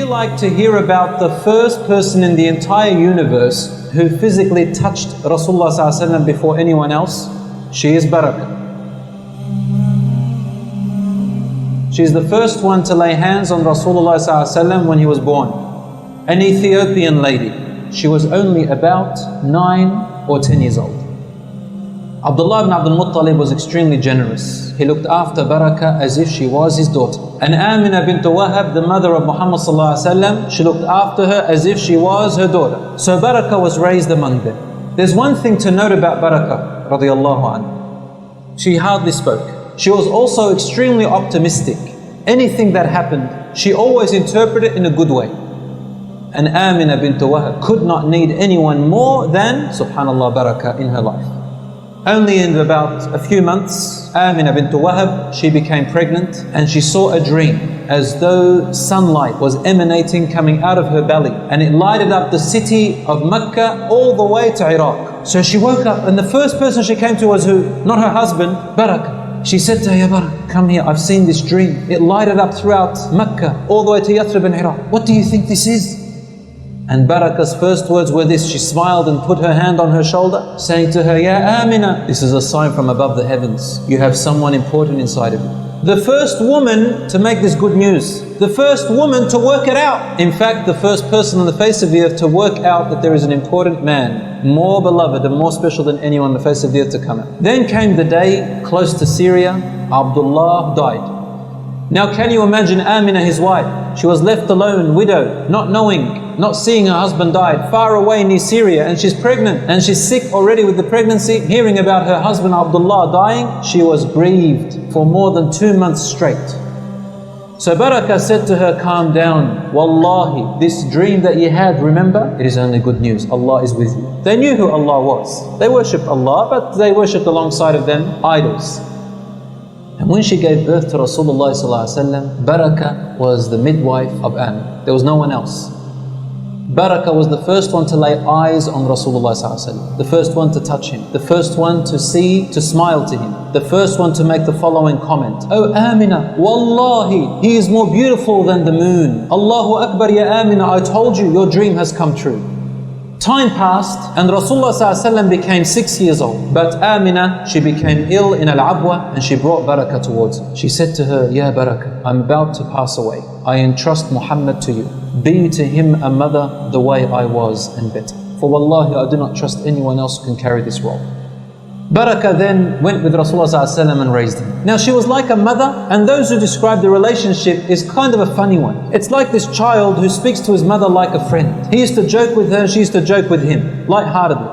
you like to hear about the first person in the entire universe who physically touched Rasulullah ﷺ before anyone else? She is Barakah. She's the first one to lay hands on Rasulullah ﷺ when he was born. An Ethiopian lady. She was only about 9 or 10 years old. Abdullah ibn Abdul Muttalib was extremely generous. He looked after Barakah as if she was his daughter. And Amina bint Wahb, the mother of Muhammad ﷺ, she looked after her as if she was her daughter. So Barakah was raised among them. There's one thing to note about Barakah radiallahu anha. She hardly spoke. She was also extremely optimistic. Anything that happened, she always interpreted it in a good way. And Amina bint Wahb could not need anyone more than, subhanallah, Barakah in her life. Only in about a few months, Amina bint Wahb, she became pregnant and she saw a dream as though sunlight was emanating coming out of her belly, and it lighted up the city of Mecca all the way to Iraq. So she woke up and the first person she came to was who? Not her husband, Barakah. She said to her, Ya Barakah, come here, I've seen this dream. It lighted up throughout Mecca all the way to Yathrib and Iraq. What do you think this is? And Barakah's first words were this. She smiled and put her hand on her shoulder, saying to her, Ya Amina, this is a sign from above the heavens. You have someone important inside of you. The first woman to make this good news. The first woman to work it out. In fact, the first person on the face of the earth to work out that there is an important man, more beloved and more special than anyone on the face of the earth to come out. Then came the day close to Syria, Abdullah died. Now can you imagine Amina, his wife? She was left alone, widowed, not knowing, not seeing her husband died, far away near Syria, and she's pregnant and she's sick already with the pregnancy. Hearing about her husband Abdullah dying, she was grieved for more than 2 months straight. So Barakah said to her, calm down, Wallahi, this dream that you had, remember, it is only good news, Allah is with you. They knew who Allah was. They worshipped Allah, but they worshipped alongside of them idols. And when she gave birth to Rasulullah ﷺ, Barakah was the midwife of Amina. There was no one else. Barakah was the first one to lay eyes on Rasulullah ﷺ, the first one to touch him, the first one to see, to smile to him, the first one to make the following comment. Oh Amina, Wallahi, he is more beautiful than the moon. Allahu Akbar, Ya Amina, I told you, your dream has come true. Time passed and Rasulullah ﷺ became 6 years old. But Amina, she became ill in Al-Abwa and she brought Barakah towards her. She said to her, Ya Barakah, I'm about to pass away. I entrust Muhammad to you. Be to him a mother the way I was and better. For Wallahi, I do not trust anyone else who can carry this role. Barakah then went with Rasulullah ﷺ and raised him. Now she was like a mother, and those who describe the relationship is kind of a funny one. It's like this child who speaks to his mother like a friend. He used to joke with her, she used to joke with him, lightheartedly.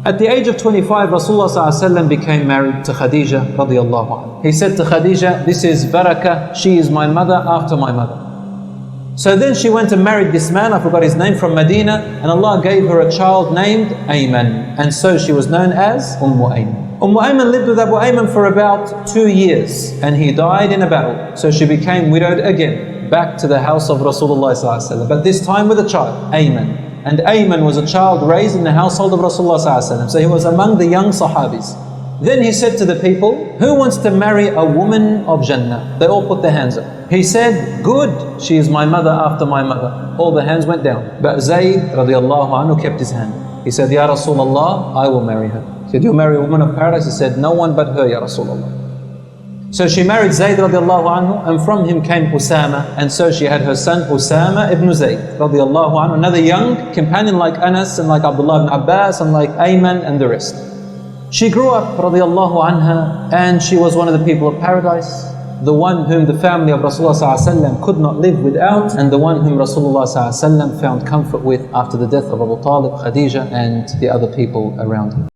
At the age of 25, Rasulullah ﷺ became married to Khadija radiallahu anha. He said to Khadija, this is Barakah, she is my mother after my mother. So then she went and married this man, I forgot his name, from Medina, and Allah gave her a child named Ayman. And so she was known as Umm Ayman. Umm Ayman lived with Abu Ayman for about 2 years, and he died in a battle. So she became widowed again, back to the house of Rasulullah ﷺ, but this time with a child, Ayman. And Ayman was a child raised in the household of Rasulullah ﷺ, so he was among the young Sahabis. Then he said to the people, who wants to marry a woman of Jannah? They all put their hands up. He said, good, she is my mother after my mother. All the hands went down. But Zayd radiallahu anhu kept his hand. He said, Ya Rasulullah, I will marry her. He said, you'll marry a woman of paradise? He said, no one but her, Ya Rasulullah. So she married Zayd radiallahu anhu, and from him came Usama, and so she had her son Usama ibn Zayd radiallahu anhu, another young companion like Anas and like Abdullah ibn Abbas and like Ayman and the rest. She grew up radiallahu anha, and she was one of the people of paradise, the one whom the family of Rasulullah ﷺ could not live without, and the one whom Rasulullah ﷺ found comfort with after the death of Abu Talib, Khadija and the other people around him.